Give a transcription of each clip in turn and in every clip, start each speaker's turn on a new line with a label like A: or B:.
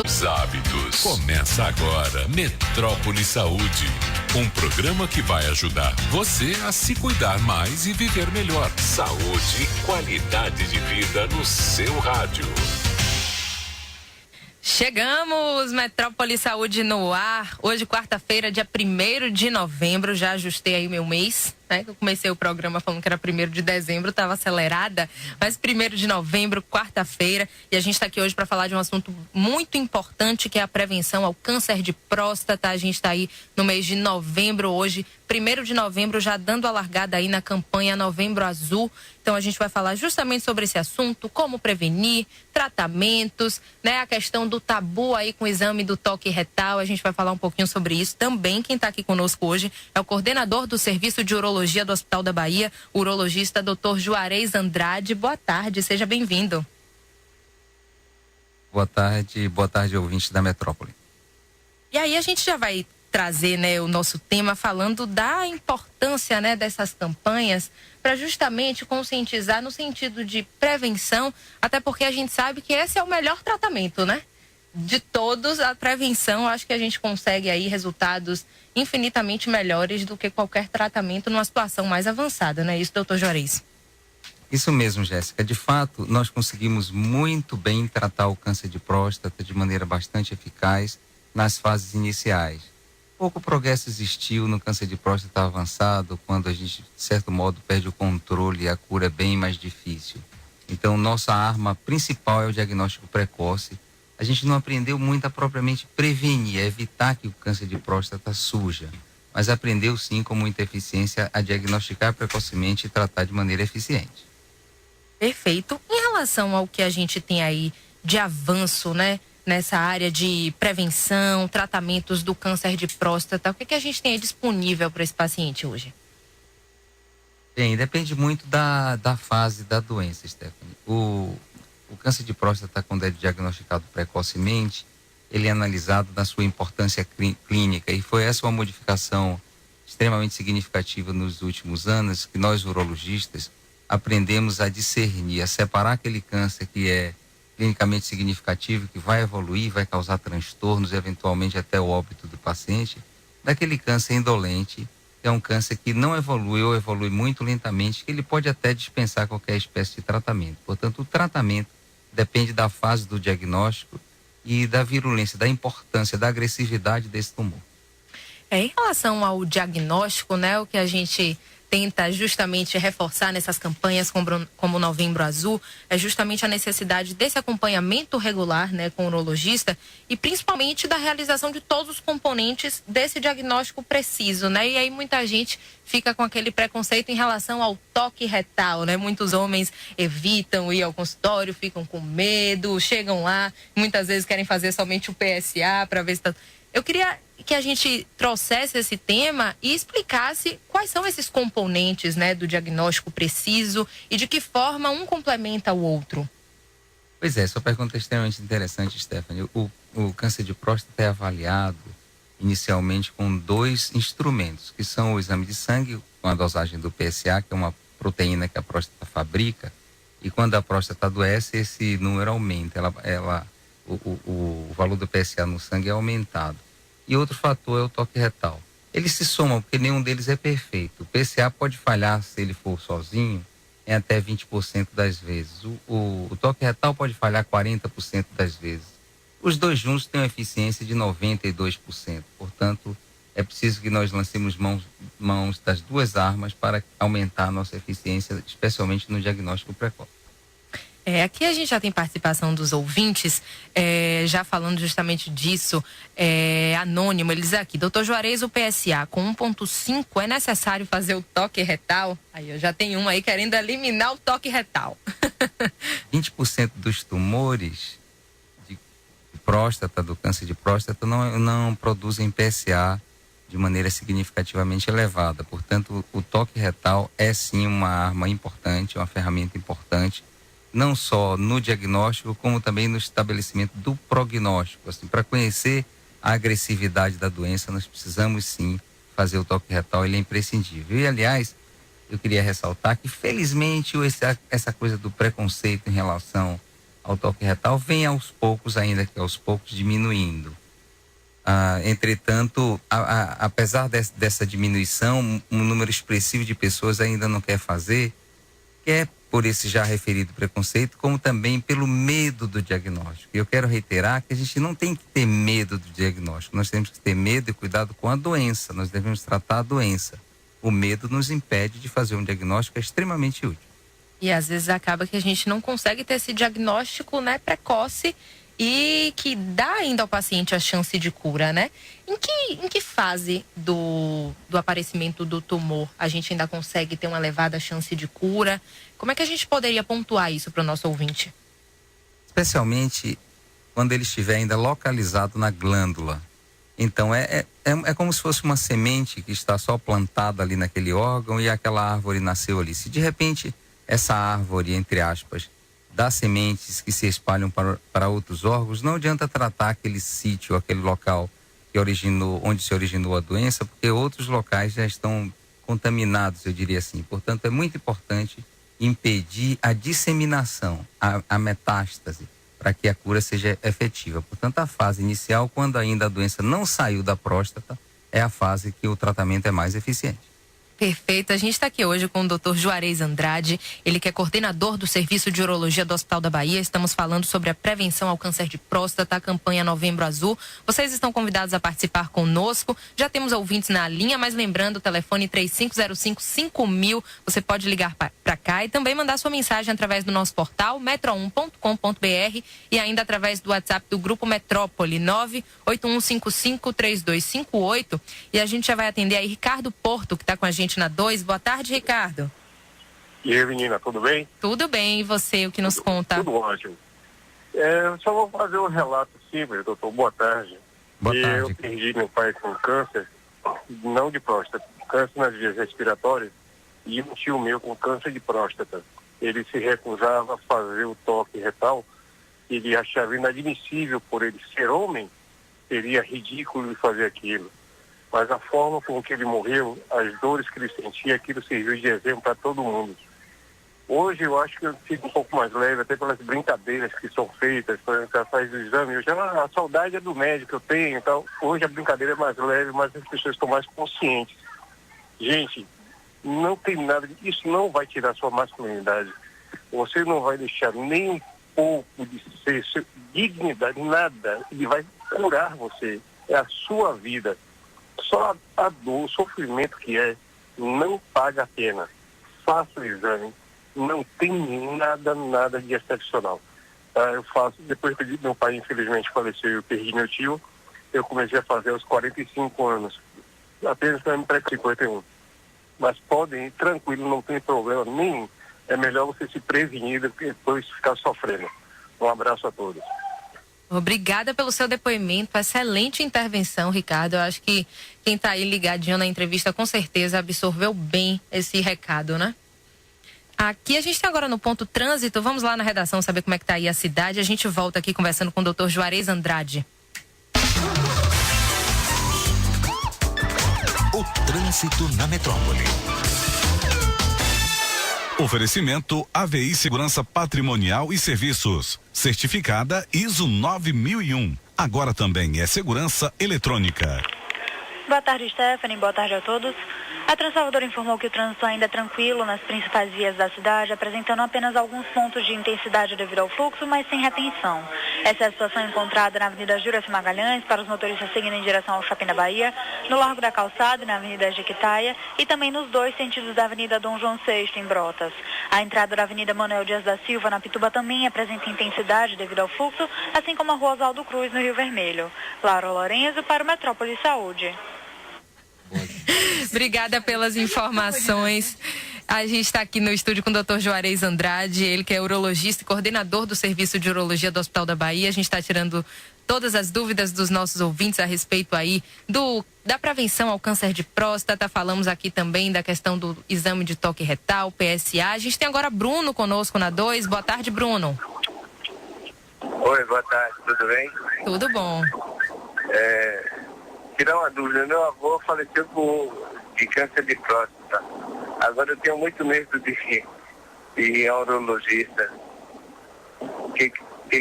A: Os hábitos. Começa agora Metrópole Saúde. Um programa que vai ajudar você a se cuidar mais e viver melhor. Saúde e qualidade de vida no seu rádio.
B: Chegamos, Metrópole Saúde no ar. Hoje, quarta-feira, dia 1º de novembro. Já ajustei aí meu mês, né? Eu comecei o programa falando que era 1º de dezembro, estava acelerada. Mas 1º de novembro, quarta-feira. E a gente está aqui hoje para falar de um assunto muito importante, que é a prevenção ao câncer de próstata. A gente está aí no mês de novembro hoje. 1º de novembro, já dando a largada aí na campanha Novembro Azul. Então a gente vai falar justamente sobre esse assunto, como prevenir, tratamentos, né? A questão do tabu aí com o exame do toque retal. A gente vai falar um pouquinho sobre isso também. Quem está aqui conosco hoje é o coordenador do Serviço de Urologia do Hospital da Bahia, o urologista Dr. Juarez Andrade. Boa tarde, seja bem-vindo.
C: Boa tarde, ouvintes da Metrópole.
B: E aí a gente já vai trazer, né, o nosso tema falando da importância, né, dessas campanhas para justamente conscientizar no sentido de prevenção, até porque a gente sabe que esse é o melhor tratamento, né? De todos, a prevenção, acho que a gente consegue aí resultados infinitamente melhores do que qualquer tratamento numa situação mais avançada, não é isso, doutor Juarez?
C: Isso mesmo, Jéssica. De fato, nós conseguimos muito bem tratar o câncer de próstata de maneira bastante eficaz nas fases iniciais. Pouco progresso existiu no câncer de próstata avançado, quando a gente, de certo modo, perde o controle e a cura é bem mais difícil. Então, nossa arma principal é o diagnóstico precoce. A gente não aprendeu muito a propriamente prevenir, a evitar que o câncer de próstata surja, mas aprendeu sim com muita eficiência a diagnosticar precocemente e tratar de maneira eficiente.
B: Perfeito. Em relação ao que a gente tem aí de avanço, né, nessa área de prevenção, tratamentos do câncer de próstata, o que a gente tem aí disponível para esse paciente hoje?
C: Bem, depende muito da fase da doença, Stephanie. O câncer de próstata, quando é diagnosticado precocemente, ele é analisado na sua importância clínica, e foi essa uma modificação extremamente significativa nos últimos anos, que nós urologistas aprendemos a discernir, a separar aquele câncer que é clinicamente significativo, que vai evoluir, vai causar transtornos, eventualmente até o óbito do paciente, daquele câncer indolente, que é um câncer que não evolui ou evolui muito lentamente, que ele pode até dispensar qualquer espécie de tratamento. Portanto, o tratamento depende da fase do diagnóstico e da virulência, da importância, da agressividade desse tumor.
B: Em relação ao diagnóstico, né, o que a gente tenta justamente reforçar nessas campanhas como o Novembro Azul é justamente a necessidade desse acompanhamento regular, né, com o urologista, e principalmente da realização de todos os componentes desse diagnóstico preciso, né? E aí muita gente fica com aquele preconceito em relação ao toque retal, né? Muitos homens evitam ir ao consultório, ficam com medo, chegam lá, muitas vezes querem fazer somente o PSA para ver se tá... Eu queria que a gente trouxesse esse tema e explicasse quais são esses componentes, né, do diagnóstico preciso e de que forma um complementa o outro.
C: Pois é, sua pergunta é extremamente interessante, Stephanie. O câncer de próstata é avaliado inicialmente com 2 instrumentos, que são o exame de sangue, com a dosagem do PSA, que é uma proteína que a próstata fabrica, e quando a próstata adoece, esse número aumenta, o valor do PSA no sangue é aumentado. E outro fator é o toque retal. Eles se somam porque nenhum deles é perfeito. O PSA pode falhar se ele for sozinho em até 20% das vezes. O toque retal pode falhar 40% das vezes. Os dois juntos têm uma eficiência de 92%. Portanto, é preciso que nós lancemos mãos das 2 armas para aumentar a nossa eficiência, especialmente no diagnóstico precoce.
B: Aqui a gente já tem participação dos ouvintes, já falando justamente disso, anônimo, eles aqui, doutor Juarez, o PSA com 1,5 é necessário fazer o toque retal? Aí eu já tenho um aí querendo eliminar o toque retal.
C: 20% dos tumores de próstata, do câncer de próstata, não produzem PSA de maneira significativamente elevada. Portanto, o toque retal é sim uma arma importante, uma ferramenta importante, não só no diagnóstico, como também no estabelecimento do prognóstico. Assim, para conhecer a agressividade da doença, nós precisamos sim fazer o toque retal, ele é imprescindível. E, aliás, eu queria ressaltar que, felizmente, essa coisa do preconceito em relação ao toque retal vem aos poucos, ainda que aos poucos, diminuindo. Entretanto, apesar dessa diminuição, um número expressivo de pessoas ainda não quer fazer, quer por esse já referido preconceito, como também pelo medo do diagnóstico. E eu quero reiterar que a gente não tem que ter medo do diagnóstico, nós temos que ter medo e cuidado com a doença, nós devemos tratar a doença. O medo nos impede de fazer um diagnóstico extremamente útil.
B: E às vezes acaba que a gente não consegue ter esse diagnóstico, né, precoce e que dá ainda ao paciente a chance de cura, né? Em que fase do aparecimento do tumor a gente ainda consegue ter uma elevada chance de cura? Como é que a gente poderia pontuar isso para o nosso ouvinte?
C: Especialmente quando ele estiver ainda localizado na glândula. Então, é como se fosse uma semente que está só plantada ali naquele órgão e aquela árvore nasceu ali. Se de repente essa árvore, entre aspas, dá sementes que se espalham para outros órgãos, não adianta tratar aquele sítio, aquele local onde se originou a doença, porque outros locais já estão contaminados, eu diria assim. Portanto, é muito importante impedir a disseminação, a metástase, para que a cura seja efetiva. Portanto, a fase inicial, quando ainda a doença não saiu da próstata, é a fase que o tratamento é mais eficiente.
B: Perfeito. A gente está aqui hoje com o Dr. Juarez Andrade, ele que é coordenador do Serviço de Urologia do Hospital da Bahia. Estamos falando sobre a prevenção ao câncer de próstata, a campanha Novembro Azul. Vocês estão convidados a participar conosco. Já temos ouvintes na linha, mas lembrando, o telefone 3505-5000. Você pode ligar para cá e também mandar sua mensagem através do nosso portal metro1.com.br e ainda através do WhatsApp do Grupo Metrópole 981553258. E a gente já vai atender aí Ricardo Porto, que está com a gente na 2. Boa tarde, Ricardo.
D: E aí, menina, tudo bem?
B: Tudo bem, e você, o que nos conta?
D: Tudo ótimo. Eu só vou fazer um relato simples, doutor. Boa tarde.
C: Boa tarde.
D: Eu perdi meu pai com câncer, não de próstata, câncer nas vias respiratórias, e um tio meu com câncer de próstata. Ele se recusava a fazer o toque retal, ele achava inadmissível por ele ser homem, seria ridículo de fazer aquilo. Mas a forma com que ele morreu, as dores que ele sentia, aquilo serviu de exemplo para todo mundo. Hoje eu acho que eu fico um pouco mais leve, até pelas brincadeiras que são feitas, quando você faz o exame, a saudade é do médico que eu tenho e tal. Hoje a brincadeira é mais leve, mas as pessoas estão mais conscientes. Gente, não tem nada, isso não vai tirar sua masculinidade. Você não vai deixar nem um pouco de ser dignidade, nada. Ele vai curar você. É a sua vida. Só a dor, o sofrimento que não paga a pena. Faça o exame. Não tem nada de excepcional. Eu faço, depois que meu pai infelizmente faleceu e eu perdi meu tio, eu comecei a fazer aos 45 anos. Apenas para me pré-51. Mas podem ir tranquilo, não tem problema nenhum. É melhor você se prevenir do que depois ficar sofrendo. Um abraço a todos.
B: Obrigada pelo seu depoimento, excelente intervenção, Ricardo. Eu acho que quem está aí ligadinho na entrevista com certeza absorveu bem esse recado, né? Aqui a gente está agora no ponto trânsito, vamos lá na redação saber como é que está aí a cidade. A gente volta aqui conversando com o Dr. Juarez Andrade.
E: O trânsito na metrópole. Oferecimento AVI Segurança Patrimonial e Serviços. Certificada ISO 9001. Agora também é segurança eletrônica.
F: Boa tarde, Stephanie. Boa tarde a todos. A Transalvador informou que o trânsito ainda é tranquilo nas principais vias da cidade, apresentando apenas alguns pontos de intensidade devido ao fluxo, mas sem retenção. Essa é a situação encontrada na Avenida Juraci Magalhães, para os motoristas seguindo em direção ao Shopping da Bahia, no Largo da Calçada e na Avenida Jequitaia, e também nos dois sentidos da Avenida Dom João VI, em Brotas. A entrada da Avenida Manuel Dias da Silva, na Pituba, também apresenta intensidade devido ao fluxo, assim como a Rua Oswaldo Cruz, no Rio Vermelho. Laura Lorenzo, para o Metrópole Saúde.
B: Obrigada pelas informações. A gente está aqui no estúdio com o Dr. Juarez Andrade, ele que é urologista e coordenador do Serviço de Urologia do Hospital da Bahia. A gente está tirando todas as dúvidas dos nossos ouvintes a respeito aí da prevenção ao câncer de próstata. Falamos aqui também da questão do exame de toque retal, PSA. A gente tem agora Bruno conosco na 2. Boa tarde, Bruno.
G: Oi, boa tarde, tudo bem?
B: Tudo bom.
G: Tirar uma dúvida, meu avô faleceu de câncer de próstata. Agora eu tenho muito medo de ir a urologista.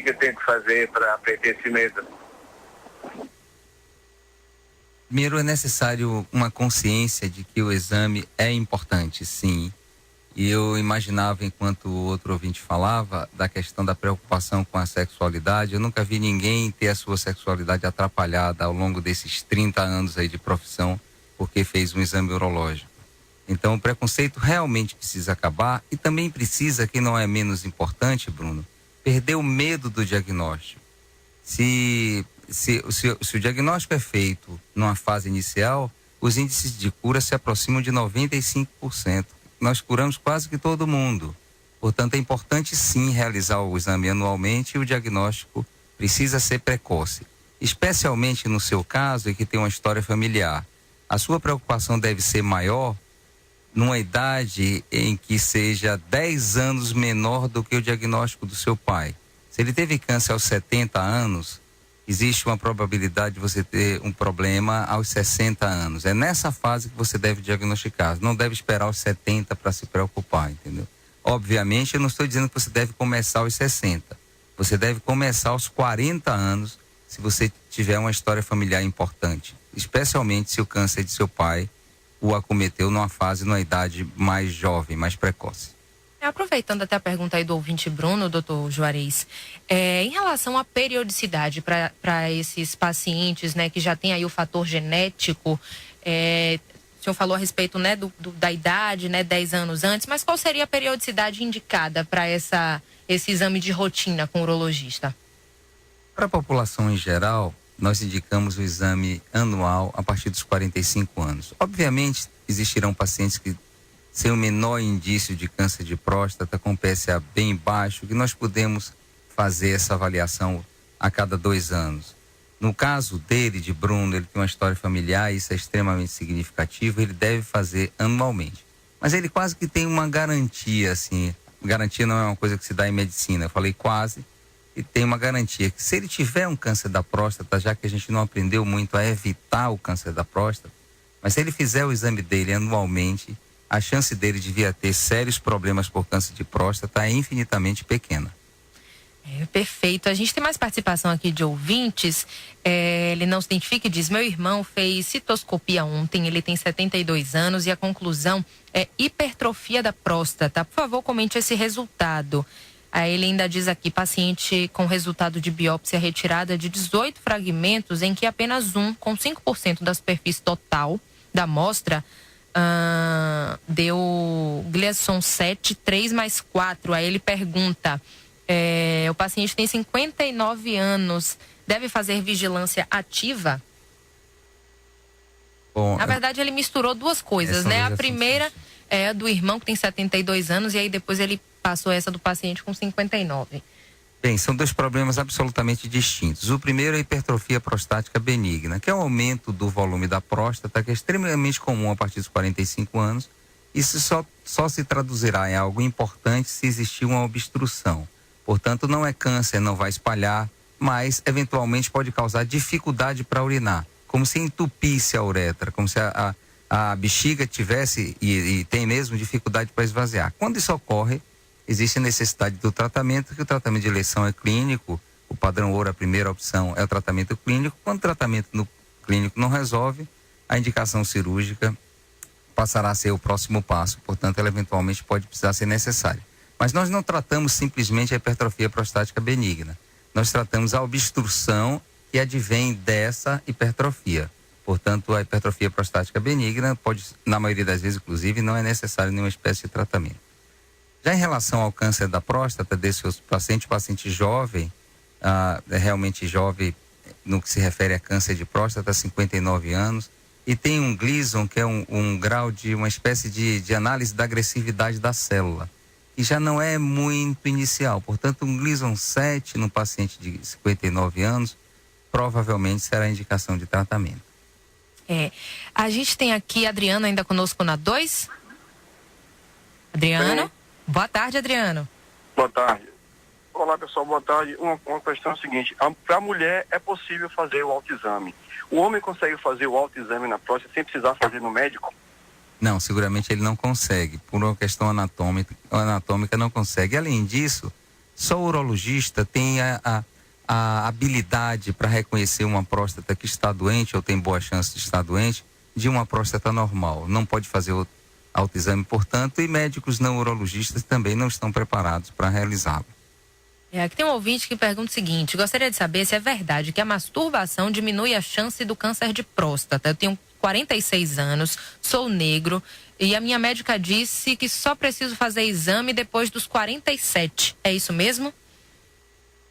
G: que eu tenho que fazer para perder esse medo?
C: Primeiro, é necessário uma consciência de que o exame é importante, sim. E eu imaginava, enquanto o outro ouvinte falava, da questão da preocupação com a sexualidade. Eu nunca vi ninguém ter a sua sexualidade atrapalhada ao longo desses 30 anos aí de profissão, porque fez um exame urológico. Então, o preconceito realmente precisa acabar e também precisa, que não é menos importante, Bruno, perder o medo do diagnóstico. Se o diagnóstico é feito numa fase inicial, os índices de cura se aproximam de 95%. Nós curamos quase que todo mundo. Portanto, é importante sim realizar o exame anualmente e o diagnóstico precisa ser precoce. Especialmente no seu caso, e que tem uma história familiar. A sua preocupação deve ser maior numa idade em que seja 10 anos menor do que o diagnóstico do seu pai. Se ele teve câncer aos 70 anos, existe uma probabilidade de você ter um problema aos 60 anos. É nessa fase que você deve diagnosticar. Não deve esperar aos 70 para se preocupar, entendeu? Obviamente, eu não estou dizendo que você deve começar aos 60. Você deve começar aos 40 anos, se você tiver uma história familiar importante. Especialmente se o câncer de seu pai o acometeu numa idade mais jovem, mais precoce.
B: Aproveitando até a pergunta aí do ouvinte Bruno, doutor Juarez, em relação à periodicidade para esses pacientes, né, que já tem aí o fator genético, o senhor falou a respeito, né, da idade, né, 10 anos antes, mas qual seria a periodicidade indicada para esse exame de rotina com o urologista?
C: Para a população em geral, nós indicamos o exame anual a partir dos 45 anos. Obviamente, existirão pacientes que sem o menor indício de câncer de próstata, com PSA bem baixo, que nós podemos fazer essa avaliação a cada 2 anos. No caso dele, de Bruno, ele tem uma história familiar, isso é extremamente significativo, ele deve fazer anualmente. Mas ele quase que tem uma garantia, assim, garantia não é uma coisa que se dá em medicina, eu falei quase, e tem uma garantia que se ele tiver um câncer da próstata, já que a gente não aprendeu muito a evitar o câncer da próstata, mas se ele fizer o exame dele anualmente, a chance dele de vir a ter sérios problemas por câncer de próstata é infinitamente pequena.
B: Perfeito. A gente tem mais participação aqui de ouvintes. Ele não se identifica e diz: meu irmão fez citoscopia ontem, ele tem 72 anos e a conclusão é hipertrofia da próstata. Por favor, comente esse resultado. Aí ele ainda diz aqui: paciente com resultado de biópsia retirada de 18 fragmentos, em que apenas um, com 5% da superfície total da amostra, deu Gleason 7, 3 mais 4. Aí ele pergunta: o paciente tem 59 anos, deve fazer vigilância ativa?
C: Bom,
B: na verdade, ele misturou duas coisas, né? A primeira é a do irmão, que tem 72 anos, e aí depois ele passou essa do paciente com 59.
C: Bem, são dois problemas absolutamente distintos. O primeiro é a hipertrofia prostática benigna, que é o aumento do volume da próstata, que é extremamente comum a partir dos 45 anos. Isso só se traduzirá em algo importante se existir uma obstrução. Portanto, não é câncer, não vai espalhar, mas eventualmente pode causar dificuldade para urinar, como se entupisse a uretra, como se a bexiga tivesse e tem mesmo dificuldade para esvaziar. Quando isso ocorre, existe a necessidade do tratamento, que o tratamento de eleição é clínico, o padrão ouro, a primeira opção é o tratamento clínico. Quando o tratamento no clínico não resolve, a indicação cirúrgica passará a ser o próximo passo, portanto ela eventualmente pode precisar ser necessária. Mas nós não tratamos simplesmente a hipertrofia prostática benigna, nós tratamos a obstrução que advém dessa hipertrofia. Portanto, a hipertrofia prostática benigna pode, na maioria das vezes inclusive, não é necessário nenhuma espécie de tratamento. Já em relação ao câncer da próstata desse paciente jovem, realmente jovem no que se refere a câncer de próstata, 59 anos, e tem um Gleason, que é um grau de uma espécie de análise da agressividade da célula, que já não é muito inicial. Portanto, um Gleason 7 no paciente de 59 anos, provavelmente será indicação de tratamento.
B: A gente tem aqui Adriano ainda conosco na 2. Adriano? Boa tarde, Adriano.
D: Boa tarde. Olá, pessoal, boa tarde. Uma questão é a seguinte: para a mulher é possível fazer o autoexame. O homem consegue fazer o autoexame na próstata sem precisar fazer no médico?
C: Não, seguramente ele não consegue. Por uma questão anatômica não consegue. Além disso, Só o urologista tem a habilidade para reconhecer uma próstata que está doente ou tem boa chance de estar doente de uma próstata normal. Não pode fazer autoexame, portanto, e médicos não urologistas também não estão preparados para realizá-lo.
B: Aqui tem um ouvinte que pergunta o seguinte: gostaria de saber se é verdade que a masturbação diminui a chance do câncer de próstata. Eu tenho 46 anos, sou negro e a minha médica disse que só preciso fazer exame depois dos 47. É isso mesmo?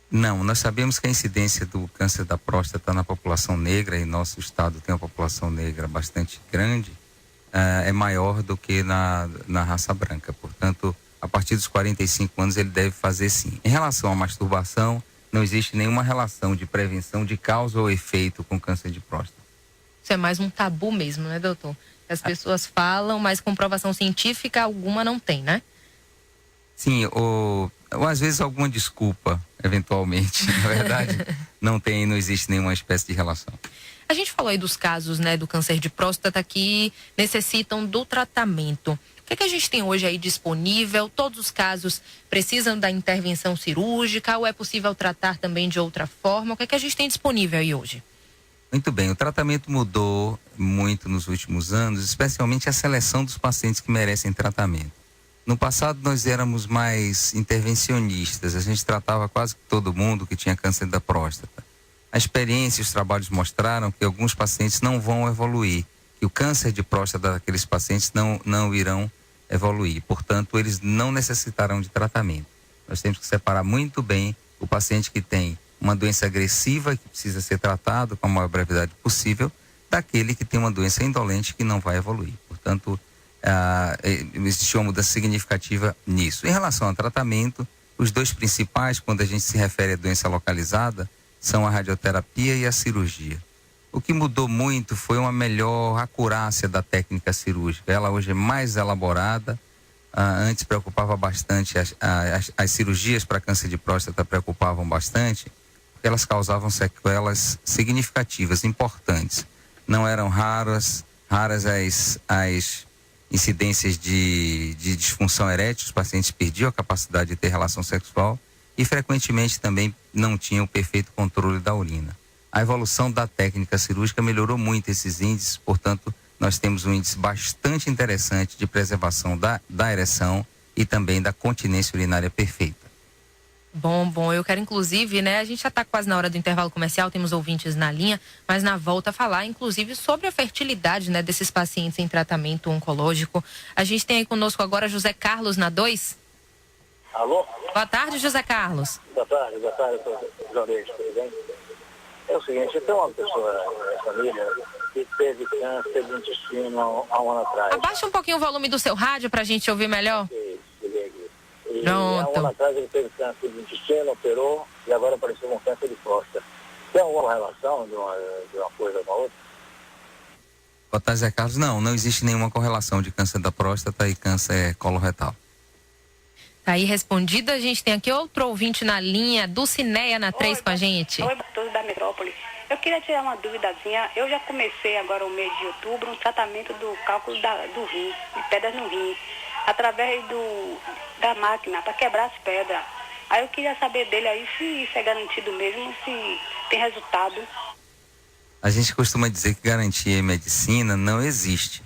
C: Não, nós sabemos que a incidência do câncer da próstata na população negra, e nosso estado tem uma população negra bastante grande, é maior do que na raça branca. Portanto, a partir dos 45 anos ele deve fazer sim. Em relação à masturbação, não existe nenhuma relação de prevenção de causa ou efeito com câncer de próstata.
B: Isso é mais um tabu mesmo, né, doutor? As pessoas falam, mas comprovação científica alguma não tem, né?
C: Sim, ou às vezes alguma desculpa, eventualmente. Na verdade, não existe nenhuma espécie de relação.
B: A gente falou aí dos casos, né, do câncer de próstata que necessitam do tratamento. O que a gente tem hoje aí disponível? Todos os casos precisam da intervenção cirúrgica ou é possível tratar também de outra forma? O que a gente tem disponível aí hoje?
C: Muito bem, o tratamento mudou muito nos últimos anos, especialmente a seleção dos pacientes que merecem tratamento. No passado nós éramos mais intervencionistas, a gente tratava quase todo mundo que tinha câncer da próstata. A experiência e os trabalhos mostraram que alguns pacientes não vão evoluir, que o câncer de próstata daqueles pacientes não irão evoluir, portanto eles não necessitarão de tratamento. Nós temos que separar muito bem o paciente que tem uma doença agressiva que precisa ser tratado com a maior brevidade possível, daquele que tem uma doença indolente que não vai evoluir. Portanto, existe uma mudança significativa nisso. Em relação ao tratamento, os dois principais, quando a gente se refere à doença localizada, são a radioterapia e a cirurgia. O que mudou muito foi uma melhor acurácia da técnica cirúrgica. Ela hoje é mais elaborada. Antes preocupava bastante, as cirurgias para câncer de próstata preocupavam bastante, porque elas causavam sequelas significativas, importantes. Não eram raras as incidências de disfunção erétil, os pacientes perdiam a capacidade de ter relação sexual e frequentemente também não tinham o perfeito controle da urina. A evolução da técnica cirúrgica melhorou muito esses índices, portanto, nós temos um índice bastante interessante de preservação da ereção e também da continência urinária perfeita.
B: Bom, eu quero inclusive, né, a gente já está quase na hora do intervalo comercial, temos ouvintes na linha, mas na volta falar inclusive sobre a fertilidade, né, desses pacientes em tratamento oncológico. A gente tem aí conosco agora José Carlos na 2.
G: Alô?
B: Boa tarde, José Carlos.
G: Boa tarde, jornalista, tudo bem? É o seguinte, eu tenho uma pessoa na família que teve câncer do intestino há um ano atrás.
B: Abaixa um pouquinho o volume do seu rádio para a gente ouvir melhor.
G: E há um ano atrás ele teve câncer do intestino, operou e agora apareceu um câncer de próstata. Tem alguma relação de uma coisa com a outra?
C: Boa tarde, Zé Carlos. Não existe nenhuma correlação de câncer da próstata e câncer coloretal.
B: Tá aí respondido. A gente tem aqui outro ouvinte na linha, Dulcineia na 3 com a gente.
H: Oi, todos da metrópole. Eu queria tirar uma duvidazinha. Eu já comecei agora o mês de outubro um tratamento do cálculo do rim, de pedras no rim, através da máquina para quebrar as pedras. Aí eu queria saber dele aí se isso é garantido mesmo, se tem resultado.
C: A gente costuma dizer que garantia em medicina não existe.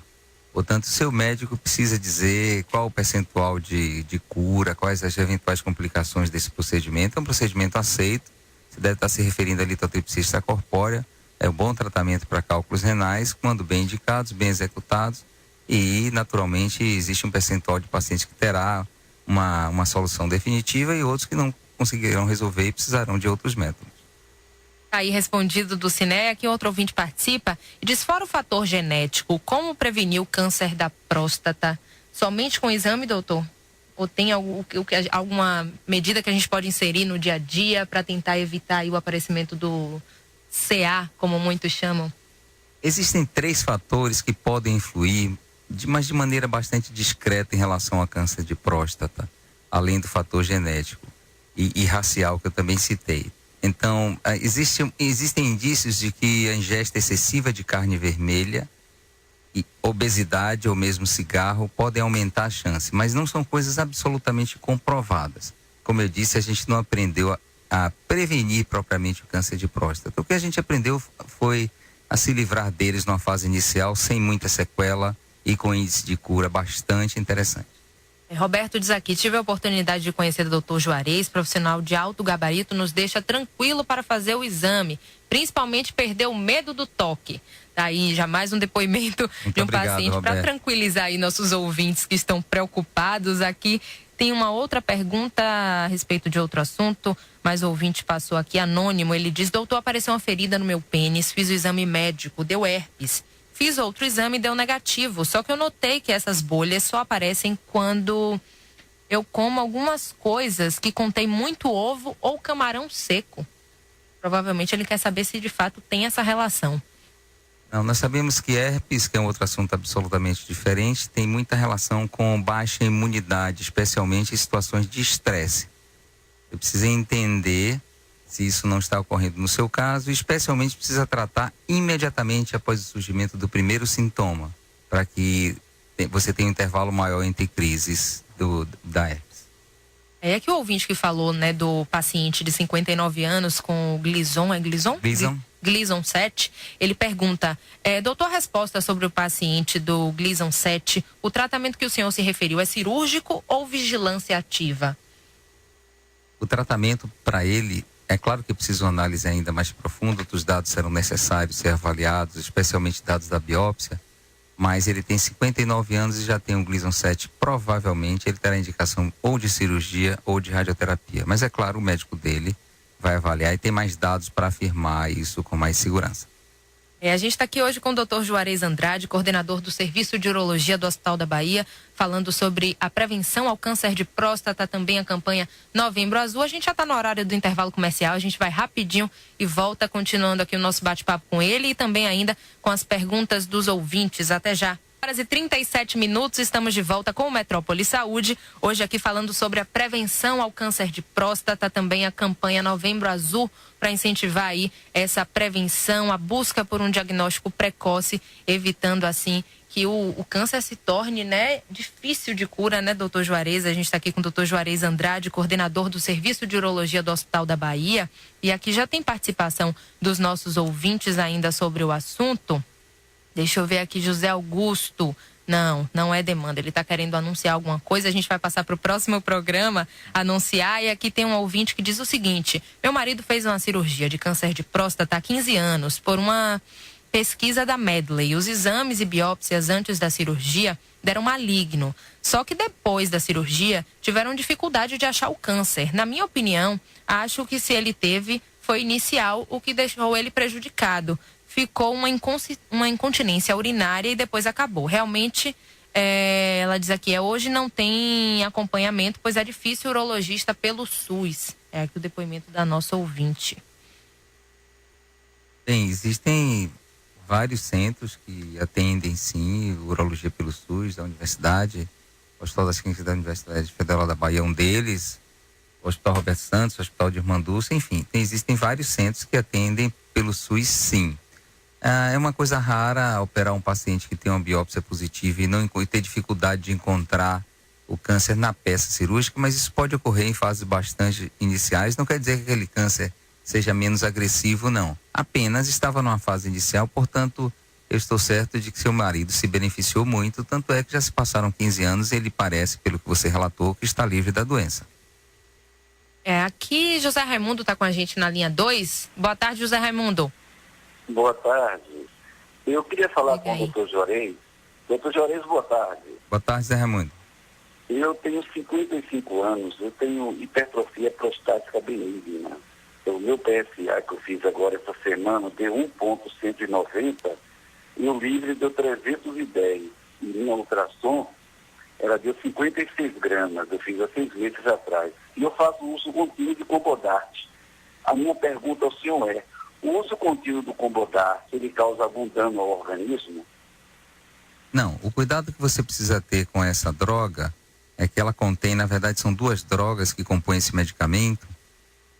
C: Portanto, o seu médico precisa dizer qual o percentual de cura, quais as eventuais complicações desse procedimento. É um procedimento aceito. Você deve estar se referindo à litotripsista corpórea. É um bom tratamento para cálculos renais, quando bem indicados, bem executados. E, naturalmente, existe um percentual de pacientes que terá uma solução definitiva e outros que não conseguirão resolver e precisarão de outros métodos.
B: Aí respondido do Ciné, aqui outro ouvinte participa e diz: fora o fator genético, como prevenir o câncer da próstata? Somente com exame, doutor? Ou tem alguma medida que a gente pode inserir no dia a dia para tentar evitar aí o aparecimento do CA, como muitos chamam?
C: Existem 3 fatores que podem influir, mas de maneira bastante discreta em relação ao câncer de próstata, além do fator genético e racial que eu também citei. Então, existem indícios de que a ingesta excessiva de carne vermelha, e obesidade ou mesmo cigarro podem aumentar a chance, mas não são coisas absolutamente comprovadas. como eu disse, a gente não aprendeu a prevenir propriamente o câncer de próstata. O que a gente aprendeu foi a se livrar deles numa fase inicial, sem muita sequela e com índice de cura bastante interessante.
B: Roberto diz aqui, tive a oportunidade de conhecer o Dr. Juarez, profissional de alto gabarito, nos deixa tranquilo para fazer o exame, principalmente perder o medo do toque. Daí já mais um depoimento de um paciente para tranquilizar aí nossos ouvintes que estão preocupados aqui. Tem uma outra pergunta a respeito de outro assunto, mas o ouvinte passou aqui anônimo, ele diz: doutor, apareceu uma ferida no meu pênis, fiz o exame médico, deu herpes. Fiz outro exame e deu negativo, só que eu notei que essas bolhas só aparecem quando eu como algumas coisas que contém muito ovo ou camarão seco. Provavelmente ele quer saber se de fato tem essa relação.
C: Não, nós sabemos que herpes, que é um outro assunto absolutamente diferente, tem muita relação com baixa imunidade, especialmente em situações de estresse. Eu preciso entender se isso não está ocorrendo no seu caso, e especialmente precisa tratar imediatamente após o surgimento do primeiro sintoma, para que você tenha um intervalo maior entre crises da herpes.
B: É que o ouvinte que falou, né, do paciente de 59 anos com Gleason, é Gleason? Gleason 7, ele pergunta, doutor, a resposta sobre o paciente do Gleason 7, o tratamento que o senhor se referiu é cirúrgico ou vigilância ativa?
C: O tratamento para ele, é claro que precisa uma análise ainda mais profunda, outros dados serão necessários ser avaliados, especialmente dados da biópsia, mas ele tem 59 anos e já tem um Gleason 7, provavelmente ele terá indicação ou de cirurgia ou de radioterapia, mas é claro, o médico dele vai avaliar e tem mais dados para afirmar isso com mais segurança.
B: A gente está aqui hoje com o Dr. Juarez Andrade, coordenador do Serviço de Urologia do Hospital da Bahia, falando sobre a prevenção ao câncer de próstata, também a campanha Novembro Azul. A gente já está no horário do intervalo comercial, a gente vai rapidinho e volta continuando aqui o nosso bate-papo com ele e também ainda com as perguntas dos ouvintes. Até já. 37 estamos de volta com o Metrópole Saúde, hoje aqui falando sobre a prevenção ao câncer de próstata, também a campanha Novembro Azul, para incentivar aí essa prevenção, a busca por um diagnóstico precoce, evitando assim que o câncer se torne, né, difícil de cura, né, doutor Juarez? A gente está aqui com o doutor Juarez Andrade, coordenador do Serviço de Urologia do Hospital da Bahia, e aqui já tem participação dos nossos ouvintes ainda sobre o assunto. Deixa eu ver aqui, José Augusto. Não é demanda. Ele está querendo anunciar alguma coisa. A gente vai passar para o próximo programa anunciar. E aqui tem um ouvinte que diz o seguinte: meu marido fez uma cirurgia de câncer de próstata há 15 anos por uma pesquisa da Medley. Os exames e biópsias antes da cirurgia deram maligno. Só que depois da cirurgia tiveram dificuldade de achar o câncer. Na minha opinião, acho que se ele teve, foi inicial, o que deixou ele prejudicado. Ficou uma incontinência urinária e depois acabou. Realmente, ela diz aqui, hoje não tem acompanhamento, pois é difícil urologista pelo SUS. É aqui o depoimento da nossa ouvinte.
C: Bem, existem vários centros que atendem, sim, urologia pelo SUS, da universidade. O Hospital das Clínicas da Universidade Federal da Bahia é um deles. O Hospital Roberto Santos, o Hospital de Irmanduça, enfim. Existem vários centros que atendem pelo SUS, sim. É uma coisa rara operar um paciente que tem uma biópsia positiva e ter dificuldade de encontrar o câncer na peça cirúrgica, mas isso pode ocorrer em fases bastante iniciais. Não quer dizer que aquele câncer seja menos agressivo, não. Apenas estava numa fase inicial, portanto, eu estou certo de que seu marido se beneficiou muito, tanto é que já se passaram 15 anos e ele parece, pelo que você relatou, que está livre da doença.
B: Aqui José Raimundo está com a gente na linha 2. Boa tarde, José Raimundo.
G: Boa tarde. Eu queria falar com o doutor Juarez. Doutor Juarez, boa tarde.
C: Boa tarde, Zé Raimundo.
G: Eu tenho 55 anos, eu tenho hipertrofia prostática benigna. O meu PSA que eu fiz agora essa semana deu 1,190 e o livre deu 310. E minha ultrassom, ela deu 56 gramas, eu fiz há 6 meses atrás. E eu faço uso contínuo de Combodart. A minha pergunta ao senhor é: o uso contínuo do Combodart, ele causa algum dano ao organismo?
C: Não, o cuidado que você precisa ter com essa droga é que ela contém, na verdade, são 2 drogas que compõem esse medicamento.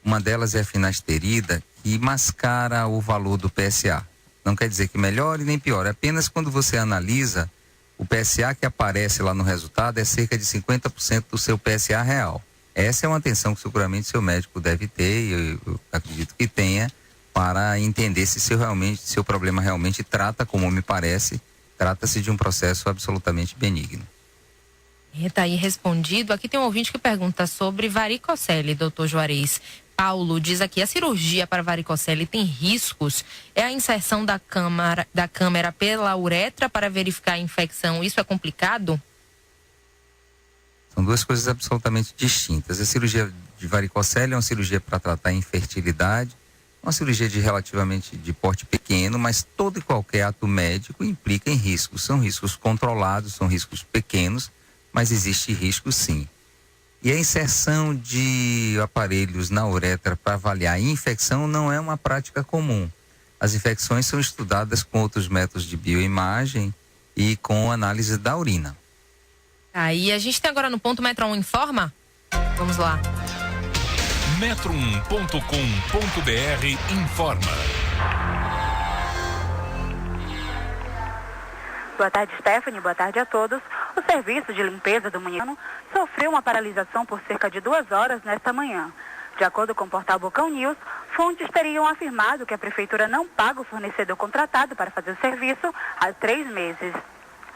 C: Uma delas é a finasterida, que mascara o valor do PSA. Não quer dizer que melhore nem piore, apenas quando você analisa, o PSA que aparece lá no resultado é cerca de 50% do seu PSA real. Essa é uma atenção que seguramente seu médico deve ter, e eu acredito que tenha, para entender se seu problema realmente trata, como me parece, trata-se de um processo absolutamente benigno.
B: Está aí respondido. Aqui tem um ouvinte que pergunta sobre varicocele, doutor Juarez. Paulo diz aqui, a cirurgia para varicocele tem riscos? É a inserção da câmera pela uretra para verificar a infecção, isso é complicado?
C: São duas coisas absolutamente distintas. A cirurgia de varicocele é uma cirurgia para tratar a infertilidade, uma cirurgia relativamente de porte pequeno, mas todo e qualquer ato médico implica em riscos. São riscos controlados, são riscos pequenos, mas existe risco sim. E a inserção de aparelhos na uretra para avaliar a infecção não é uma prática comum. As infecções são estudadas com outros métodos de bioimagem e com análise da urina.
B: Aí a gente tem agora no ponto Metro 1 Informa. Vamos lá.
A: Metro1.com.br informa.
F: Boa tarde, Stephanie. Boa tarde a todos. O serviço de limpeza do Munhano sofreu uma paralisação por cerca de 2 horas nesta manhã. De acordo com o portal Bocão News, fontes teriam afirmado que a prefeitura não paga o fornecedor contratado para fazer o serviço há 3 meses.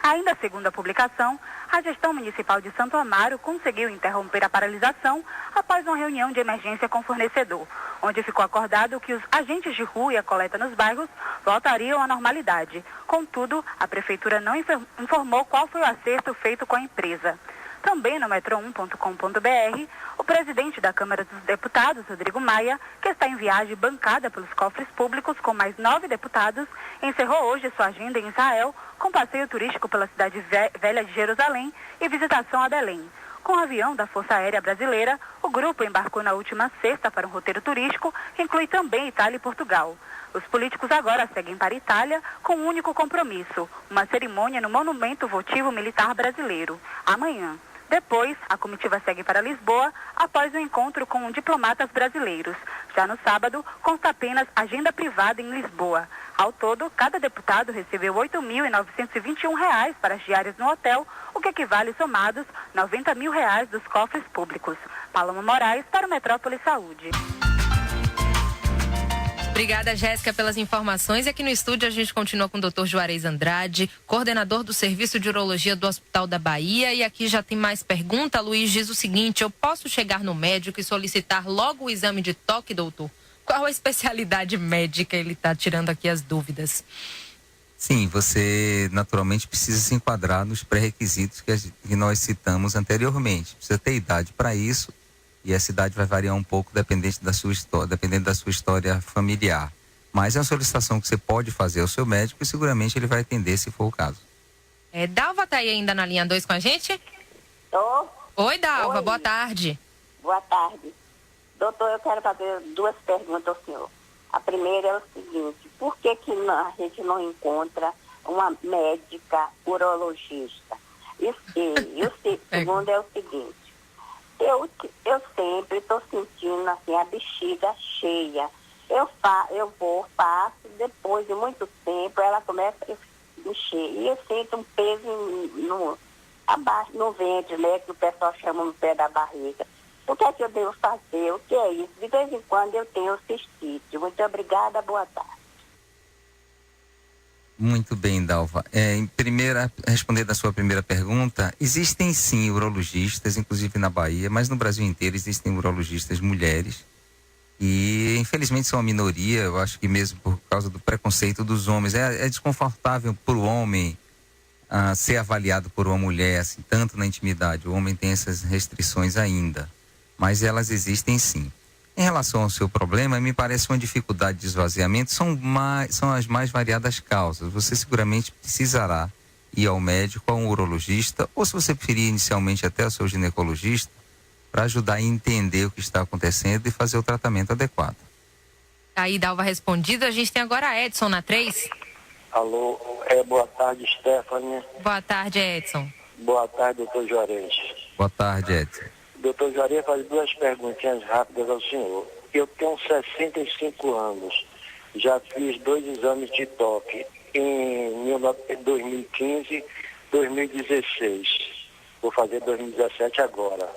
F: Ainda segundo a publicação, a gestão municipal de Santo Amaro conseguiu interromper a paralisação após uma reunião de emergência com o fornecedor, onde ficou acordado que os agentes de rua e a coleta nos bairros voltariam à normalidade. Contudo, a prefeitura não informou qual foi o acerto feito com a empresa. Também no metro1.com.br, o presidente da Câmara dos Deputados, Rodrigo Maia, que está em viagem bancada pelos cofres públicos com mais 9 deputados, encerrou hoje sua agenda em Israel com passeio turístico pela cidade velha de Jerusalém e visitação a Belém. Com o avião da Força Aérea Brasileira, o grupo embarcou na última sexta para um roteiro turístico que inclui também Itália e Portugal. Os políticos agora seguem para a Itália com um único compromisso, uma cerimônia no Monumento Votivo Militar Brasileiro, amanhã. Depois, a comitiva segue para Lisboa após o encontro com diplomatas brasileiros. Já no sábado, consta apenas agenda privada em Lisboa. Ao todo, cada deputado recebeu R$ 8.921 para as diárias no hotel, o que equivale somados R$ 90 mil dos cofres públicos. Paloma Moraes para o Metrópole Saúde.
B: Obrigada, Jéssica, pelas informações. E aqui no estúdio a gente continua com o Dr. Juarez Andrade, coordenador do Serviço de Urologia do Hospital da Bahia. E aqui já tem mais pergunta. Luiz diz o seguinte: eu posso chegar no médico e solicitar logo o exame de toque, doutor? Qual a especialidade médica? Ele está tirando aqui as dúvidas.
C: Sim, você naturalmente precisa se enquadrar nos pré-requisitos que nós citamos anteriormente. Precisa ter idade para isso. E essa idade vai variar um pouco dependendo da sua história familiar. Mas é uma solicitação que você pode fazer ao seu médico e seguramente ele vai atender se for o caso.
B: Dalva está aí ainda na linha 2 com a gente?
I: Tô.
B: Oi, Dalva,
I: Oi.
B: Boa tarde.
I: Boa tarde. Doutor, eu quero fazer 2 perguntas ao senhor. A primeira é o seguinte: por que a gente não encontra uma médica urologista? E o segundo é o seguinte: eu sempre estou sentindo assim a bexiga cheia. Eu passo, depois de muito tempo ela começa a mexer. E eu sinto um peso abaixo, no ventre, né, que o pessoal chama no pé da barriga. O que é que eu devo fazer? O que é isso? De vez em quando eu tenho cistite. Muito obrigada, boa tarde.
C: Muito bem, Dalva. Respondendo a sua primeira pergunta, existem sim urologistas, inclusive na Bahia, mas no Brasil inteiro existem urologistas mulheres e infelizmente são a minoria. Eu acho que mesmo por causa do preconceito dos homens, é desconfortável para o homem ser avaliado por uma mulher, assim, tanto na intimidade. O homem tem essas restrições ainda, mas elas existem sim. Em relação ao seu problema, me parece uma dificuldade de esvaziamento, são as mais variadas causas. Você seguramente precisará ir ao médico, a um urologista, ou se você preferir inicialmente até ao seu ginecologista, para ajudar a entender o que está acontecendo e fazer o tratamento adequado.
B: Aí, Dalva respondida. A gente tem agora a Edson na 3.
D: Alô, boa tarde, Stephanie.
B: Boa tarde, Edson.
D: Boa tarde, doutor Juarez.
C: Boa tarde, Edson.
D: Doutor Juarez, faz 2 perguntinhas rápidas ao senhor. Eu tenho 65 anos, já fiz 2 exames de toque em 2015, 2016. Vou fazer 2017 agora.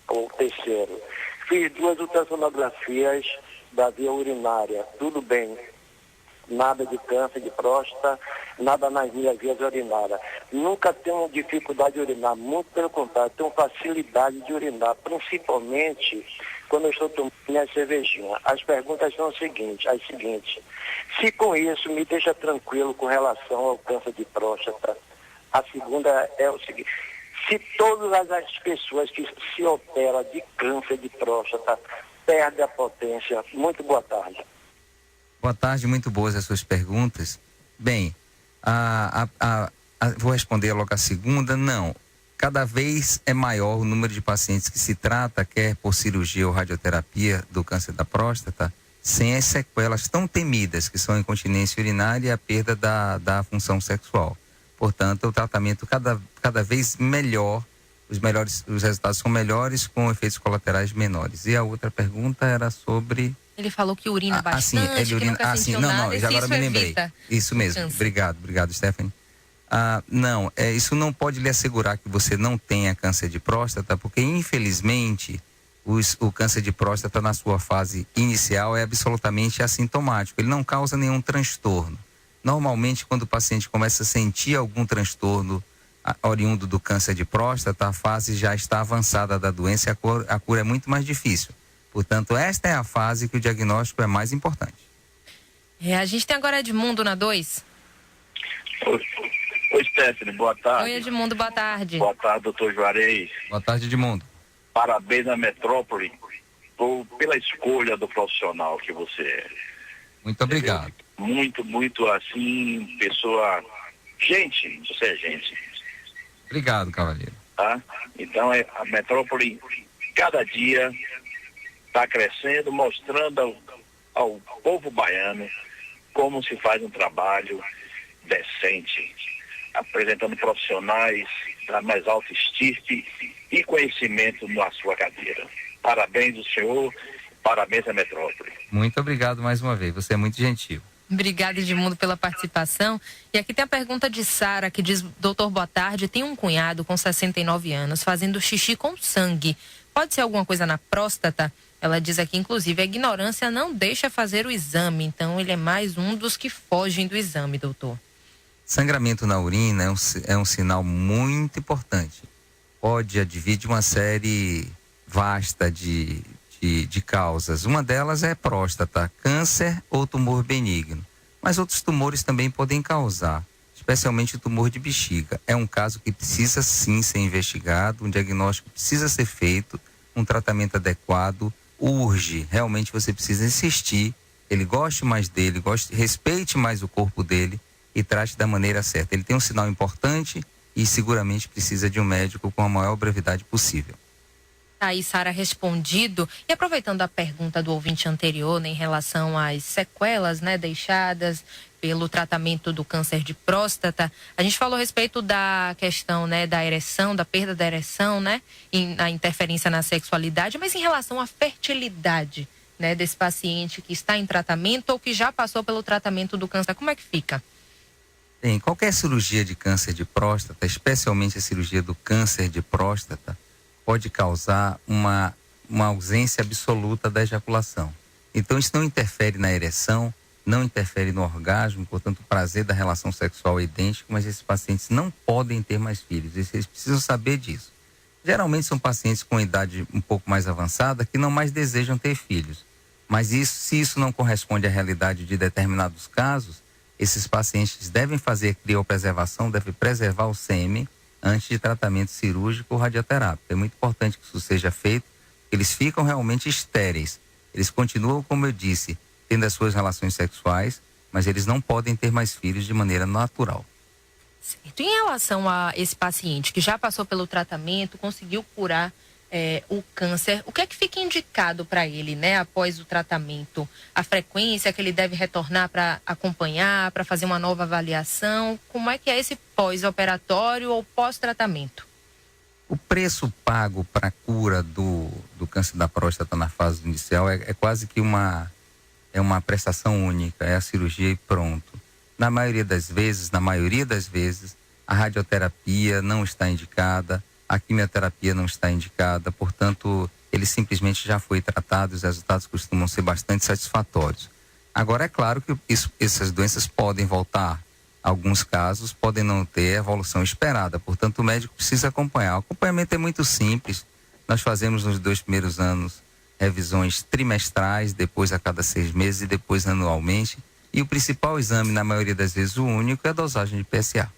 D: O terceiro. Fiz 2 ultrassonografias da via urinária, tudo bem. Nada de câncer de próstata, nada nas minhas vias urinárias. Nunca tenho dificuldade de urinar, muito pelo contrário, tenho facilidade de urinar, principalmente quando eu estou tomando minha cervejinha. As perguntas são as seguintes. Se com isso me deixa tranquilo com relação ao câncer de próstata, a segunda é o seguinte: se todas as pessoas que se operam de câncer de próstata perdem a potência. Muito boa tarde.
C: Boa tarde, muito boas as suas perguntas. Bem, vou responder logo a segunda. Não, cada vez é maior o número de pacientes que se trata, quer por cirurgia ou radioterapia do câncer da próstata, sem as sequelas tão temidas que são a incontinência urinária e a perda da função sexual. Portanto, o tratamento cada vez melhor, os resultados são melhores com efeitos colaterais menores. E a outra pergunta era sobre...
B: Ele falou que urina bastante,
C: ele urina,
B: que nunca sentiu nada,
C: já agora me lembrei. Isso mesmo, obrigado, Stephanie. Isso não pode lhe assegurar que você não tenha câncer de próstata, porque infelizmente o câncer de próstata na sua fase inicial é absolutamente assintomático, ele não causa nenhum transtorno. Normalmente, quando o paciente começa a sentir algum transtorno oriundo do câncer de próstata, a fase já está avançada da doença e a cura é muito mais difícil. Portanto, esta é a fase que o diagnóstico é mais importante.
B: A gente tem agora Edmundo na 2.
J: Oi, Stephanie, boa tarde.
B: Oi, Edmundo, boa tarde.
J: Boa tarde, doutor Juarez.
C: Boa tarde, Edmundo.
J: Parabéns à Metrópole pela escolha do profissional que você é.
C: Muito obrigado.
J: Muito assim, pessoa... Gente, você é gente.
C: Obrigado, cavalheiro.
J: Tá? Então, a Metrópole, cada dia... está crescendo, mostrando ao povo baiano como se faz um trabalho decente, apresentando profissionais da mais alta estirpe e conhecimento na sua cadeira. Parabéns ao senhor, parabéns à Metrópole.
C: Muito obrigado mais uma vez, você é muito gentil.
B: Obrigada, Edmundo, pela participação. E aqui tem a pergunta de Sara, que diz: doutor, boa tarde, tem um cunhado com 69 anos fazendo xixi com sangue. Pode ser alguma coisa na próstata? Ela diz aqui, inclusive, a ignorância não deixa fazer o exame, então ele é mais um dos que fogem do exame, doutor.
C: Sangramento na urina é um sinal muito importante. Pode advir de uma série vasta de causas. Uma delas é próstata, câncer ou tumor benigno. Mas outros tumores também podem causar, especialmente o tumor de bexiga. É um caso que precisa sim ser investigado, um diagnóstico precisa ser feito, um tratamento adequado urge. Realmente você precisa insistir, ele goste mais dele, respeite mais o corpo dele e trate da maneira certa. Ele tem um sinal importante e seguramente precisa de um médico com a maior brevidade possível.
B: Aí, Sara, respondido. E aproveitando a pergunta do ouvinte anterior, né, em relação às sequelas, né, deixadas pelo tratamento do câncer de próstata, a gente falou a respeito da questão, né, da ereção, da perda da ereção, né, a interferência na sexualidade, mas em relação à fertilidade, né, desse paciente que está em tratamento ou que já passou pelo tratamento do câncer, como é que fica?
C: Bem, qualquer cirurgia de câncer de próstata, especialmente a cirurgia do câncer de próstata, pode causar uma ausência absoluta da ejaculação. Então isso não interfere na ereção, não interfere no orgasmo, portanto o prazer da relação sexual é idêntico, mas esses pacientes não podem ter mais filhos, eles precisam saber disso. Geralmente são pacientes com idade um pouco mais avançada que não mais desejam ter filhos, mas se isso não corresponde à realidade de determinados casos, esses pacientes devem fazer criopreservação, devem preservar o sêmen antes de tratamento cirúrgico ou radioterápico. É muito importante que isso seja feito, eles ficam realmente estéreis. Eles continuam, como eu disse, tendo as suas relações sexuais, mas eles não podem ter mais filhos de maneira natural.
B: Certo. Em relação a esse paciente que já passou pelo tratamento, conseguiu curar o câncer, o que é que fica indicado para ele, né, após o tratamento? A frequência que ele deve retornar para acompanhar, para fazer uma nova avaliação? Como é que é esse pós-operatório ou pós-tratamento?
C: O preço pago para a cura do câncer da próstata na fase inicial é quase que uma prestação única, é a cirurgia e pronto. Na maioria das vezes, a radioterapia não está indicada, a quimioterapia não está indicada, portanto, ele simplesmente já foi tratado, os resultados costumam ser bastante satisfatórios. Agora, é claro que essas doenças podem voltar, alguns casos podem não ter a evolução esperada, portanto, o médico precisa acompanhar. O acompanhamento é muito simples, nós fazemos nos 2 primeiros anos revisões trimestrais, depois a cada 6 meses e depois anualmente, e o principal exame, na maioria das vezes, o único, é a dosagem de PSA.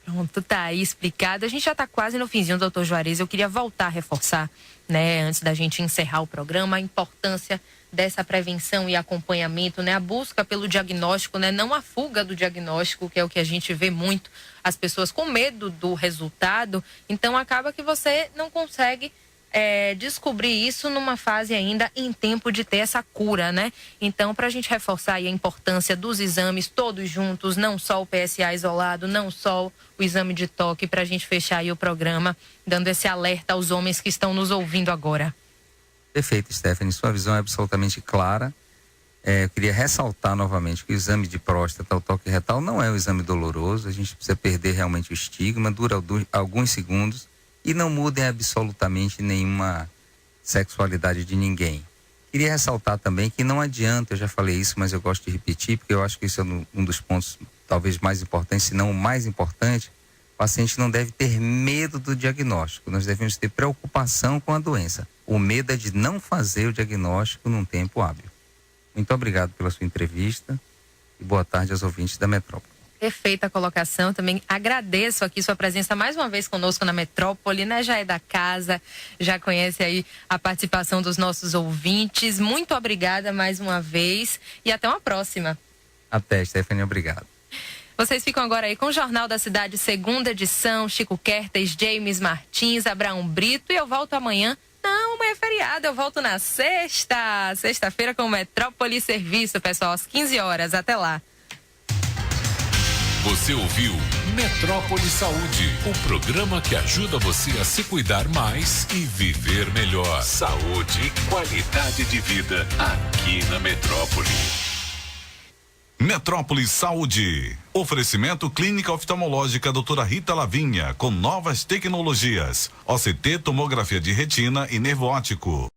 B: Pronto, tá aí explicado. A gente já está quase no finzinho, doutor Juarez. Eu queria voltar a reforçar, né, antes da gente encerrar o programa, a importância dessa prevenção e acompanhamento, né, a busca pelo diagnóstico, né, não a fuga do diagnóstico, que é o que a gente vê muito, as pessoas com medo do resultado, então acaba que você não consegue descobrir isso numa fase ainda em tempo de ter essa cura, né? Então, para a gente reforçar aí a importância dos exames todos juntos, não só o PSA isolado, não só o exame de toque, para a gente fechar aí o programa, dando esse alerta aos homens que estão nos ouvindo agora.
C: Perfeito, Stephanie, sua visão é absolutamente clara. Eu queria ressaltar novamente que o exame de próstata, o toque retal, não é um exame doloroso, a gente precisa perder realmente o estigma, dura alguns segundos, e não mudem absolutamente nenhuma sexualidade de ninguém. Queria ressaltar também que não adianta, eu já falei isso, mas eu gosto de repetir, porque eu acho que isso é um dos pontos talvez mais importantes, se não o mais importante. O paciente não deve ter medo do diagnóstico, nós devemos ter preocupação com a doença. O medo é de não fazer o diagnóstico num tempo hábil. Muito obrigado pela sua entrevista e boa tarde aos ouvintes da Metrópole.
B: Perfeita colocação, também agradeço aqui sua presença mais uma vez conosco na Metrópole, né? Já é da casa, já conhece aí a participação dos nossos ouvintes. Muito obrigada mais uma vez e até uma próxima.
C: Até, Stephanie, obrigado.
B: Vocês ficam agora aí com o Jornal da Cidade, segunda edição, Chico Kertes, James Martins, Abraão Brito, e eu volto amanhã. Não, amanhã é feriado, eu volto na sexta-feira com o Metrópole Serviço, pessoal, às 15 horas. Até lá.
A: Você ouviu Metrópole Saúde, o programa que ajuda você a se cuidar mais e viver melhor. Saúde e qualidade de vida aqui na Metrópole.
E: Metrópole Saúde. Oferecimento Clínica Oftalmológica Doutora Rita Lavinha, com novas tecnologias. OCT, tomografia de retina e nervo óptico.